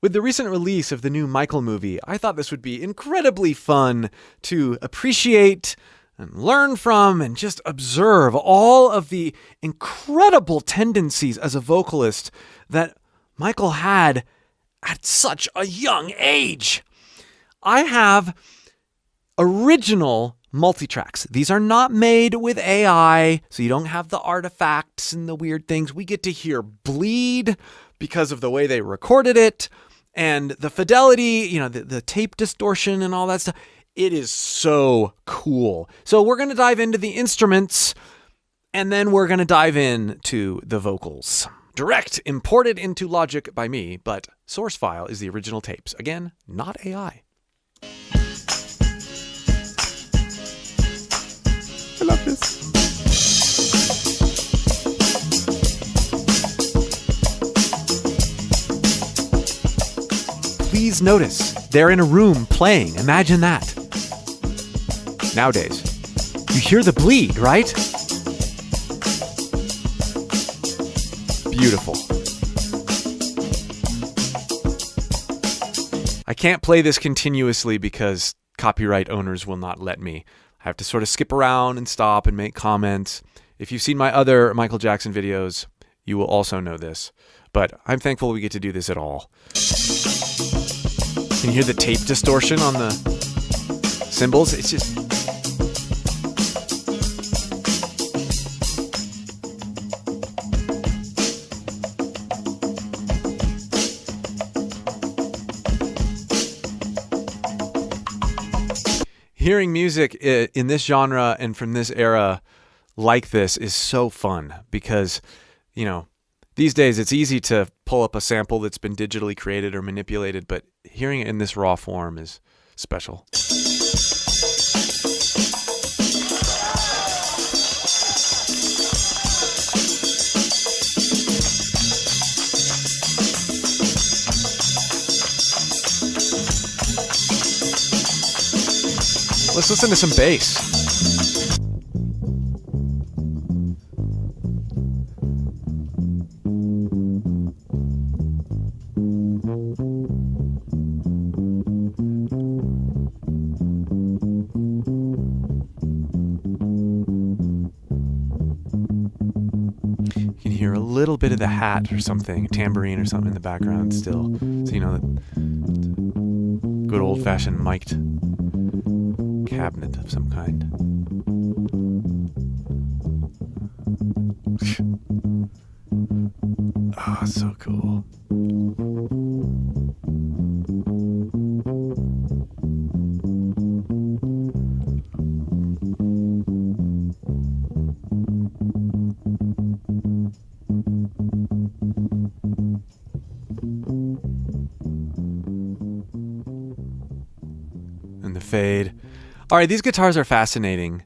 With the recent release of the new Michael movie, I thought this would be incredibly fun to appreciate and learn from and just observe all of the incredible tendencies as a vocalist that Michael had at such a young age. I have original multitracks. These are not made with AI, so you don't have the artifacts and the weird things. We get to hear bleed because of the way they recorded it and the fidelity, the tape distortion and all that stuff. It is so cool. So we're going to dive into the instruments and then we're going to dive into the vocals. Direct, imported into Logic by me, but source file is the original tapes. Again, not AI. I love this. Please notice, they're in a room playing. Imagine that. Nowadays, you hear the bleed, right? Beautiful. I can't play this continuously because copyright owners will not let me. I have to sort of skip around and stop and make comments. If you've seen my other Michael Jackson videos, you will also know this. But I'm thankful we get to do this at all. Can you hear the tape distortion on the cymbals? It's just... Hearing music in this genre and from this era like this is so fun because, these days it's easy to pull up a sample that's been digitally created or manipulated, but hearing it in this raw form is special. Let's listen to some bass. You can hear a little bit of the hat or something, a tambourine or something in the background still. So that good old-fashioned mic'd cabinet of some kind. Oh, so cool. And the fade. All right, these guitars are fascinating.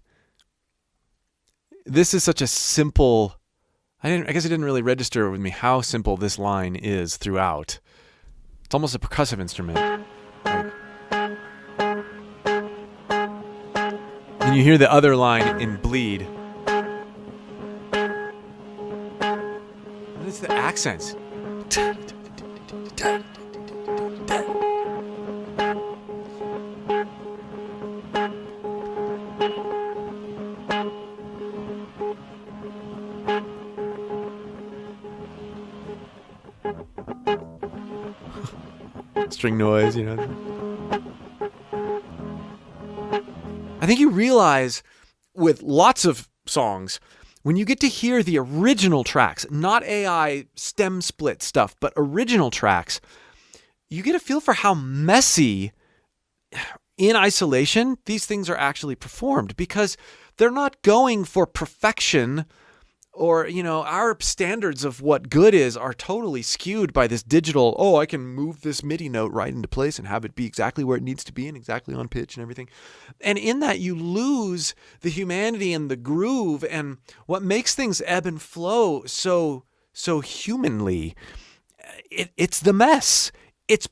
This is such a simple... I guess it didn't really register with me how simple this line is throughout. It's almost a percussive instrument. And you hear the other line in bleed. And it's the accents. String noise, I think you realize with lots of songs, when you get to hear the original tracks, not AI stem split stuff, but original tracks, you get a feel for how messy in isolation these things are actually performed because they're not going for perfection. Or, our standards of what good is are totally skewed by this digital, I can move this MIDI note right into place and have it be exactly where it needs to be and exactly on pitch and everything. And in that, you lose the humanity and the groove and what makes things ebb and flow so humanly. It's the mess. It's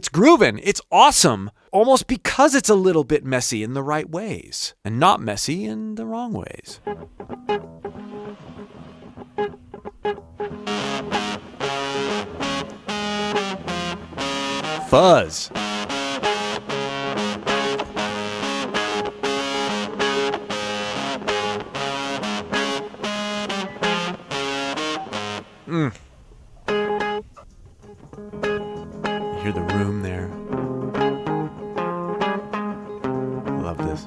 grooving. It's awesome. Almost because it's a little bit messy in the right ways and not messy in the wrong ways. fuzz. You hear the room there. I love this.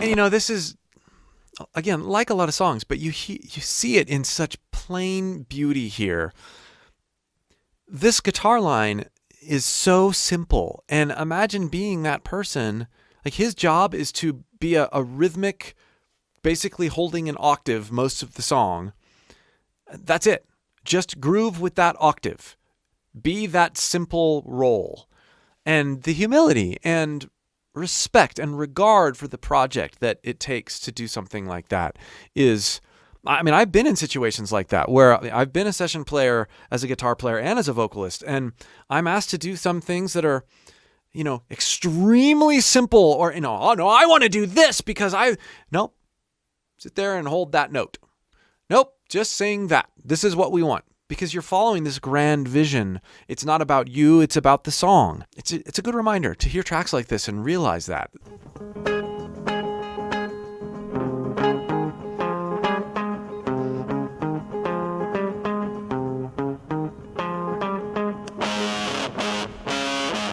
And this is, again, like a lot of songs, but you see it in such plain beauty here. This guitar line is so simple. And imagine being that person. Like, his job is to be a rhythmic, basically holding an octave most of the song. That's it. Just groove with that octave. Be that simple role. And the humility and respect and regard for the project that it takes to do something like that is, I've been in situations like that where I've been a session player as a guitar player and as a vocalist, and I'm asked to do some things that are, extremely simple, or, oh no, I want to do this because nope, sit there and hold that note. Nope, just sing that. This is what we want. Because you're following this grand vision. It's not about you, it's about the song. It's a good reminder to hear tracks like this and realize that.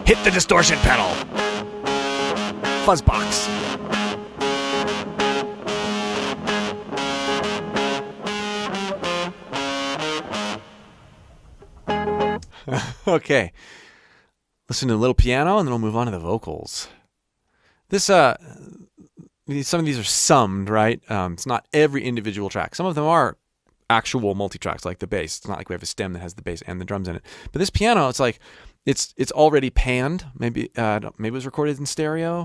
Hit the distortion pedal. Fuzzbox. Okay. Listen to a little piano and then we'll move on to the vocals. This some of these are summed, right? It's not every individual track. Some of them are actual multi-tracks, like the bass. It's not like we have a stem that has the bass and the drums in it. But this piano, it's like it's already panned. Maybe it was recorded in stereo,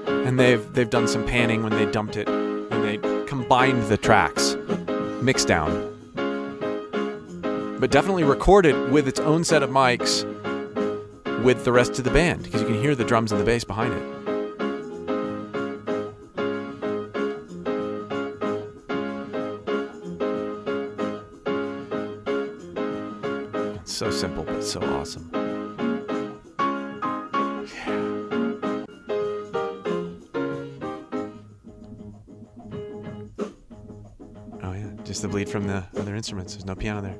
and they've done some panning when they dumped it, and they combined the tracks, mixed down. But definitely recorded with its own set of mics with the rest of the band, because you can hear the drums and the bass behind it. It's so simple, but so awesome. Oh yeah, just the bleed from the other instruments. There's no piano there.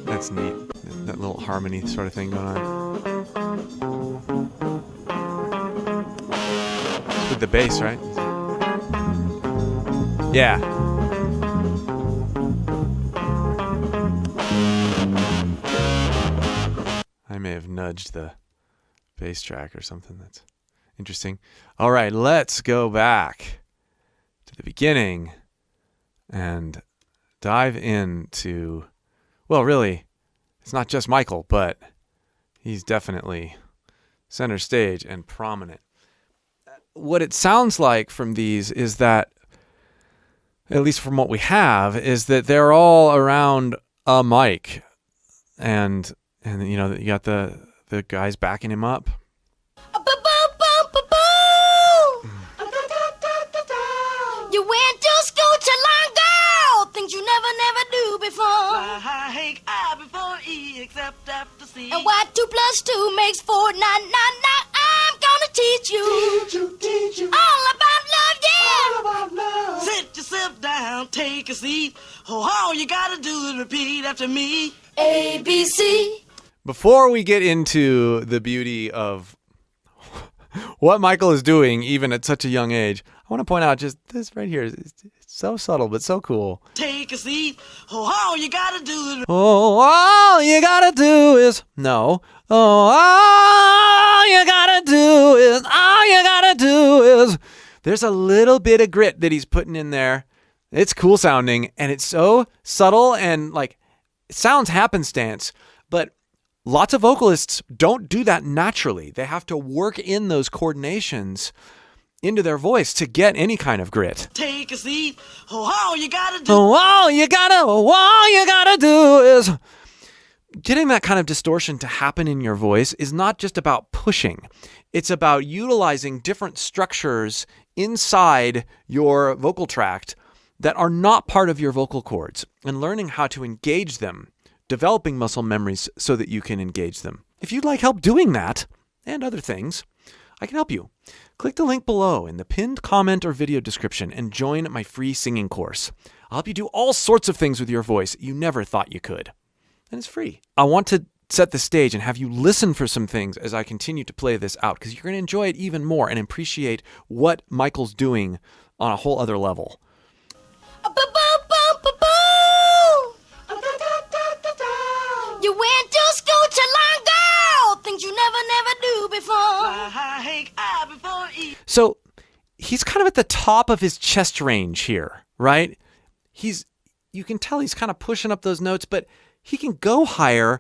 That's neat. That little harmony sort of thing going on. It's with the bass, right? Yeah. I may have nudged the bass track or something. That's interesting. All right, let's go back to the beginning and dive into, well, really, it's not just Michael, but he's definitely center stage and prominent. What it sounds like from these is that, at least from what we have, is that they're all around a mic, and you know, you got the guys backing him up. You went to school to learn, girl, things you never do before. I before E except after C. And why 2 + 2 makes 4? Now, I'm gonna teach you all about love, yeah. All about love. Sit yourself down, take a seat. All you gotta do is repeat after me. A, B, C. Before we get into the beauty of what Michael is doing, even at such a young age, I want to point out just this right here. It's so subtle, but so cool. Take a seat. All you gotta do is... all you gotta do is... No. All you gotta do is... There's a little bit of grit that he's putting in there. It's cool sounding, and it's so subtle, and like, it sounds happenstance, but Lots of vocalists don't do that naturally. They have to work in those coordinations into their voice to get any kind of grit. Take a seat. All you gotta do. All you gotta do is... Getting that kind of distortion to happen in your voice is not just about pushing. It's about utilizing different structures inside your vocal tract that are not part of your vocal cords and learning how to engage them, developing muscle memories so that you can engage them. If you'd like help doing that and other things, I can help you. Click the link below in the pinned comment or video description and join my free singing course. I'll help you do all sorts of things with your voice you never thought you could. And it's free. I want to set the stage and have you listen for some things as I continue to play this out, because you're going to enjoy it even more and appreciate what Michael's doing on a whole other level. You went to school to learn, girl, things you never do before. So he's kind of at the top of his chest range here, right? You can tell he's kind of pushing up those notes, but he can go higher,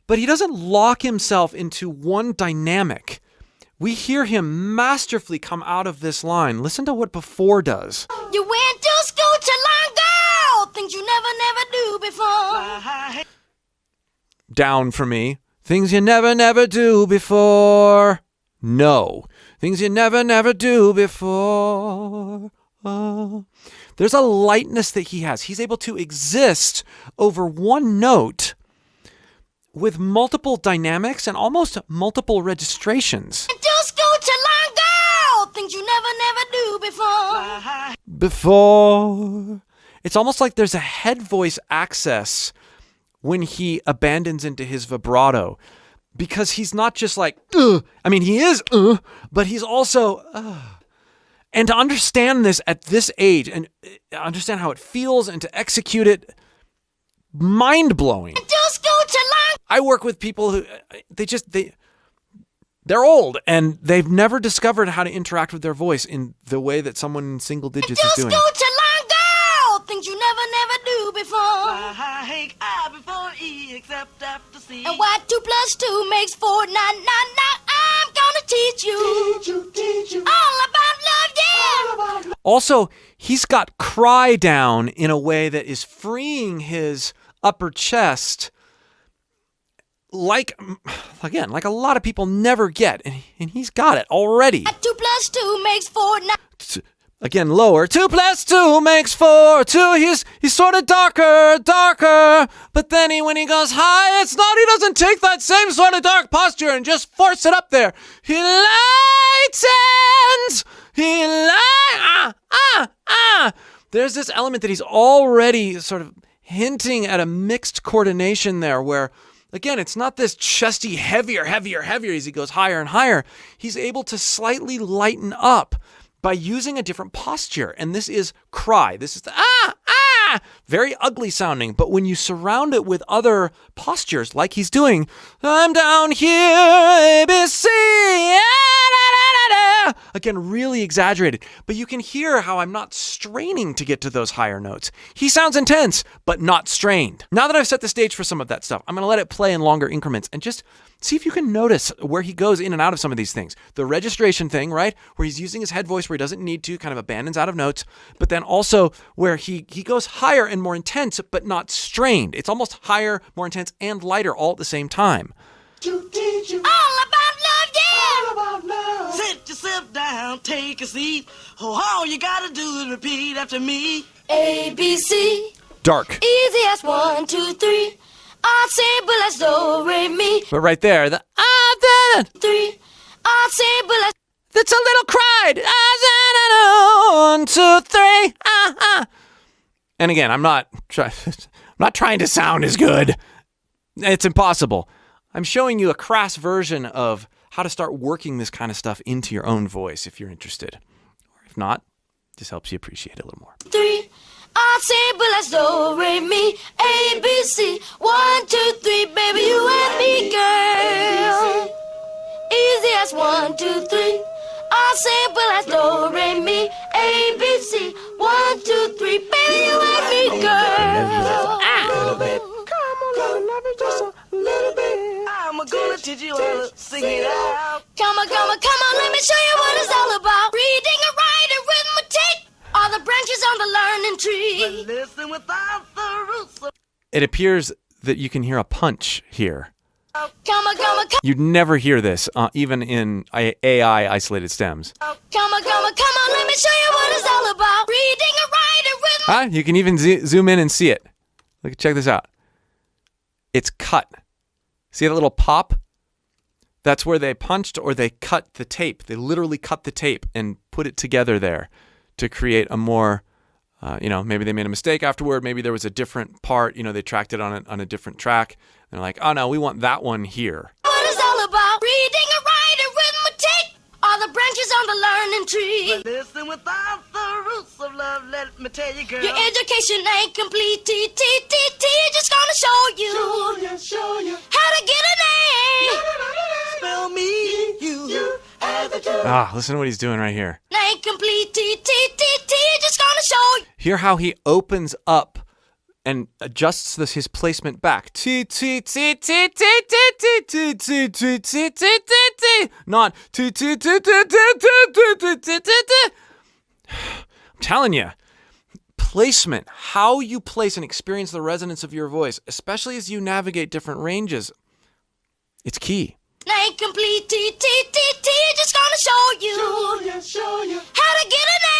but he doesn't lock himself into one dynamic. We hear him masterfully come out of this line. Listen to what before does. You went to school to learn, girl, things you never do before. Down for me. Things you never do before. No. Things you never do before. There's a lightness that he has. He's able to exist over one note with multiple dynamics and almost multiple registrations. Just go to learn, girl, things you never do before. Before. It's almost like there's a head voice access when he abandons into his vibrato, because he's not just like, I mean, he is, but he's also, And to understand this at this age and understand how it feels and to execute it, mind-blowing. Just go to learn. I work with people who, they're old and they've never discovered how to interact with their voice in the way that someone in single digits is doing. Just go to learn, girl, things you never do before. And why 2 + 2 makes 4, 9, 9, 9. I'm gonna teach you all about love, yeah. Also, he's got cry down in a way that is freeing his upper chest, like a lot of people never get, and he's got it already. 2 + 2 makes 4, 9. Again, lower. 2 + 2 makes 4. 2. He's sort of darker. But then when he goes high, it's not. He doesn't take that same sort of dark posture and just force it up there. He lightens. There's this element that he's already sort of hinting at a mixed coordination there, where again, it's not this chesty heavier as he goes higher and higher. He's able to slightly lighten up by using a different posture. And this is cry. This is the very ugly sounding. But when you surround it with other postures, like he's doing, I'm down here, ABC, again, really exaggerated. But you can hear how I'm not straining to get to those higher notes. He sounds intense, but not strained. Now that I've set the stage for some of that stuff, I'm going to let it play in longer increments and just see if you can notice where he goes in and out of some of these things. The registration thing, right? Where he's using his head voice where he doesn't need to, kind of abandons out of notes. But then also where he goes higher and more intense, but not strained. It's almost higher, more intense, and lighter all at the same time. All about love, yeah. All about love. Sit yourself down, take a seat. All you gotta do is repeat after me. A, B, C. Dark. Easy as 1, 2, 3. Simple as do, re, mi. But right there, the 3. Simple as. That's a little cried. 1, 2, 3. And again, I'm not trying to sound as good. It's impossible. I'm showing you a crass version of how to start working this kind of stuff into your own voice if you're interested. Or if not, just helps you appreciate it a little more. 3. Simple as do, re, mi, A, B, C. 1, 2, 3, baby, you and me, girl. Easy as 1, 2, 3. Simple as do, re, mi, A, B, C. 1, 2, 3, baby, you and me, girl. Come on, love it just a little bit. Did you want to sing it out? Come on, let me show you what it's all about. Reading and writing, arithmetic are the branches on the learning tree. But listen without the roots. It appears that you can hear a punch here. Come on. You'd never hear this, even in AI isolated stems. Come on, let me show you what it's all about. Reading and writing, arithmetic. You can even zoom in and see it. Look, check this out. It's cut. See that little pop? That's where they punched or they cut the tape. They literally cut the tape and put it together there to create a more, maybe they made a mistake afterward. Maybe there was a different part. They tracked it on a different track. They're like, oh no, we want that one here. What is all about? Reading and writing, arithmetic are the branches on the learning tree. But listen without the roots of love, let me tell you, girl. Your education ain't complete. Just gonna show you how to get an A. Spell me, you, as a two. Listen to what he's doing right here. Ain't complete. Just gonna show you. Hear how he opens up and adjusts his placement back. Not. I'm telling you, placement, how you place and experience the resonance of your voice, especially as you navigate different ranges, it's key. Ain't complete. Just gonna show you how to get an A.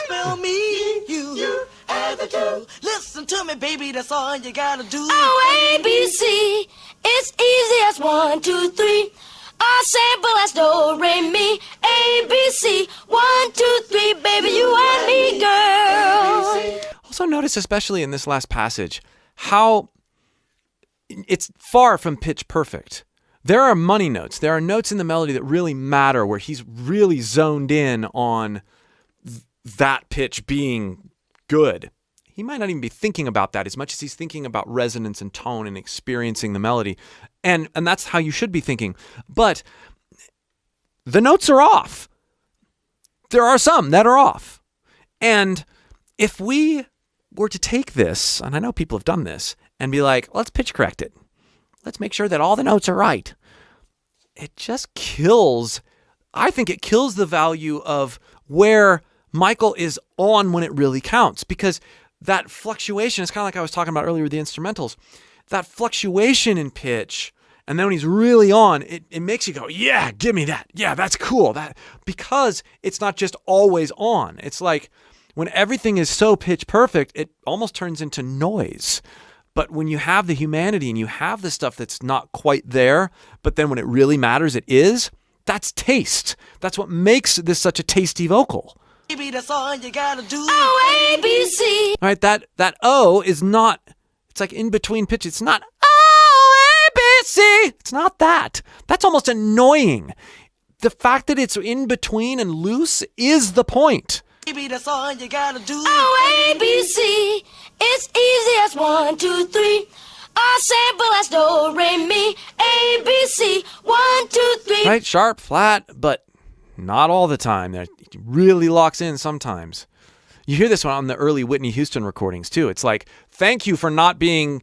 Spell me, you, as a two. Listen to me, baby, that's all you gotta do. Oh, ABC, it's easy as 1, 2, 3. Simple as do, re, mi, ABC. 1, 2, 3, baby, you and me, girl. Also notice, especially in this last passage, how it's far from pitch perfect. There are money notes. There are notes in the melody that really matter, where he's really zoned in on that pitch being good. He might not even be thinking about that as much as he's thinking about resonance and tone and experiencing the melody. And that's how you should be thinking. But the notes are off. There are some that are off. And if we were to take this, and I know people have done this, and be like, let's pitch correct it. Let's make sure that all the notes are right. It just kills, I think it kills the value of where Michael is on when it really counts. Because that fluctuation, it's kind of like I was talking about earlier with the instrumentals, that fluctuation in pitch, and then when he's really on, it makes you go, yeah, give me that. Yeah, that's cool. Because it's not just always on. It's like when everything is so pitch perfect, it almost turns into noise. But when you have the humanity and you have the stuff that's not quite there, but then when it really matters, it is, that's taste. That's what makes this such a tasty vocal. Baby, that's all you gotta do. Oh, ABC. All right, that O is not, it's like in between pitches. It's not O, ABC. It's not that. That's almost annoying. The fact that it's in between and loose is the point. Baby, that's all you gotta do. Oh, ABC. It's easy as 1, 2, 3. Simple as do, re, mi, ABC. 1, 2, 3. Right, sharp, flat, but not all the time. It really locks in sometimes. You hear this one on the early Whitney Houston recordings too. It's like, thank you for not being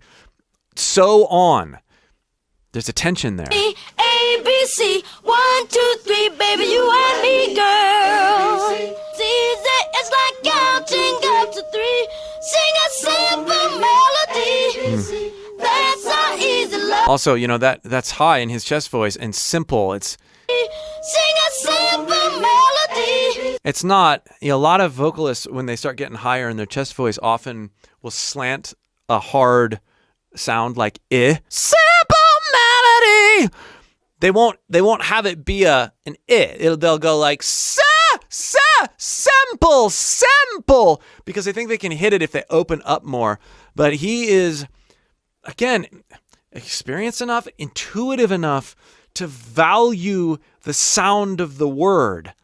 so on. There's a tension there. ABC, 1, 2, 3, baby, you and me, girl. It's easy, it's like counting up to 3. Sing a simple melody. That's how easy love. Also, that's high in his chest voice and simple. It's sing a simple melody. It's not, a lot of vocalists, when they start getting higher in their chest voice, often will slant a hard sound like simple melody. They won't have it be an they'll go like simple, because they think they can hit it if they open up more. But he is, again, experienced enough, intuitive enough to value the sound of the word,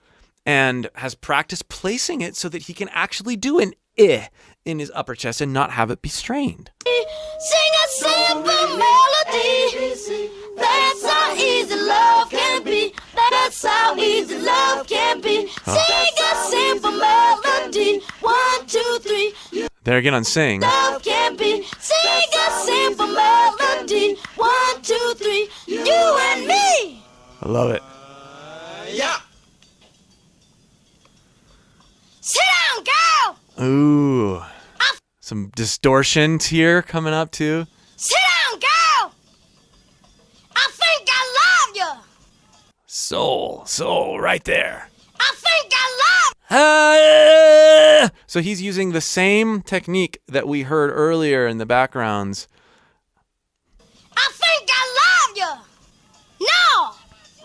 and has practiced placing it so that he can actually do an in his upper chest and not have it be strained. Sing a simple melody. That's how easy love can be. That's how easy love can be. Sing a simple melody. 1, 2, 3. There again on sing. Love can be. Sing a simple melody. 1, 2, 3. love it. Yeah. Sit down, girl. Ooh. Some distortions here coming up too. Sit down, girl. I think I love you. Soul, right there. I think I love. So he's using the same technique that we heard earlier in the backgrounds. I think I love you. No.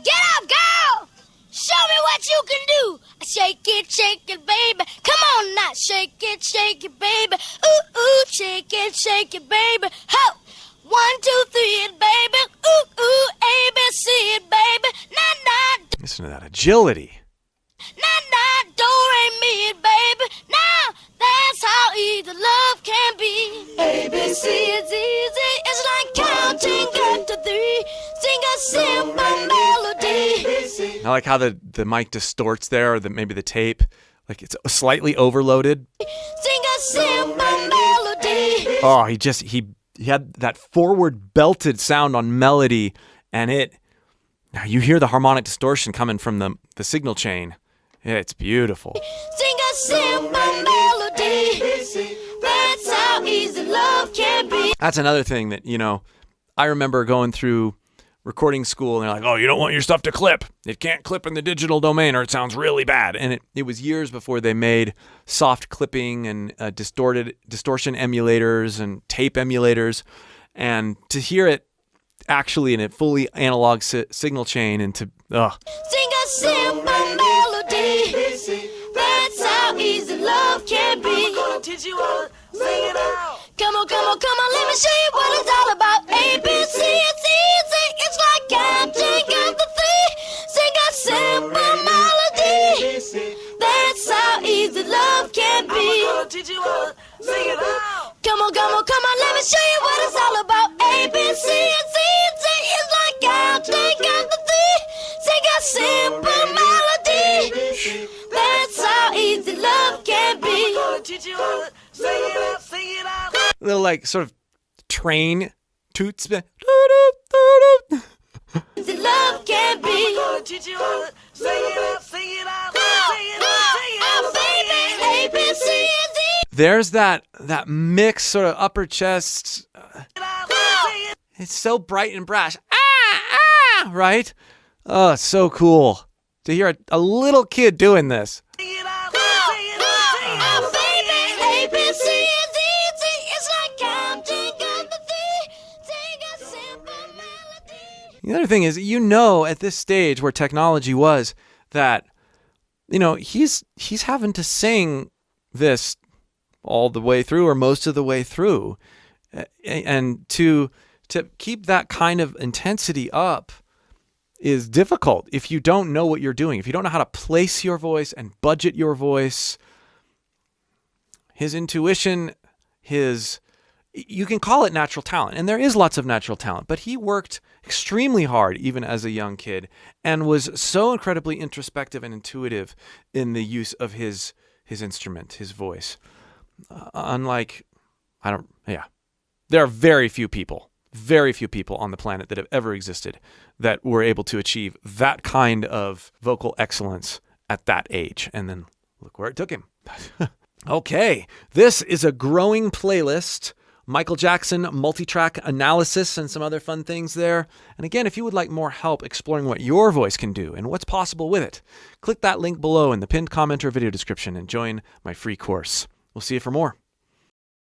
Get up, girl. Show me what you can do. Shake it, baby. Come on now. Shake it, baby. Ooh, shake it, baby. Ho. 1, 2, 3, baby. Ooh, A, B, C, baby. Nah. Listen to that agility. Nah, do, re, mi, baby. Now, that's how easy love can be. A, B, C, it's easy. It's like counting up to 3. Sing a simple melody. I like how the mic distorts there, or maybe the tape. Like it's slightly overloaded. Sing a simple melody. Oh, he had that forward belted sound on melody, and now you hear the harmonic distortion coming from the signal chain. It's beautiful. Sing a simple melody. That's how easy love can be. That's another thing that, I remember going through recording school, and they're like, oh, you don't want your stuff to clip. It can't clip in the digital domain or it sounds really bad. And it was years before they made soft clipping and distortion emulators and tape emulators. And to hear it actually in a fully analog signal chain and to, Sing a simple melody. That's how easy love can be. I'm gonna teach you how to sing it out. Come on, let me show you what it's all about. A, B, C, it's easy. It's like counting up to 3. Sing a simple melody. That's how easy love can be. I'm gonna teach you how to sing it out. Come on, let me show you what it's all about. A, B, C, it's easy. It's like counting up to 3. Sing a simple melody. That's how easy love can be. I'm gonna teach you how to sing it out. little like sort of train toots. Love can be. I'm gonna teach you how to sing it out. Baby, A, B, C, and D. There's that mix, sort of upper chest. It's so bright and brash. Right? Oh, it's so cool to hear a little kid doing this. The other thing is, at this stage where technology was, that, he's having to sing this all the way through or most of the way through. And to keep that kind of intensity up is difficult if you don't know what you're doing. If you don't know how to place your voice and budget your voice, his intuition, you can call it natural talent, and there is lots of natural talent, but he worked extremely hard even as a young kid and was so incredibly introspective and intuitive in the use of his instrument, his voice. There are very few people on the planet that have ever existed that were able to achieve that kind of vocal excellence at that age. And then look where it took him. Okay, this is a growing playlist. Michael Jackson, multitrack analysis, and some other fun things there. And again, if you would like more help exploring what your voice can do and what's possible with it, click that link below in the pinned comment or video description and join my free course. We'll see you for more.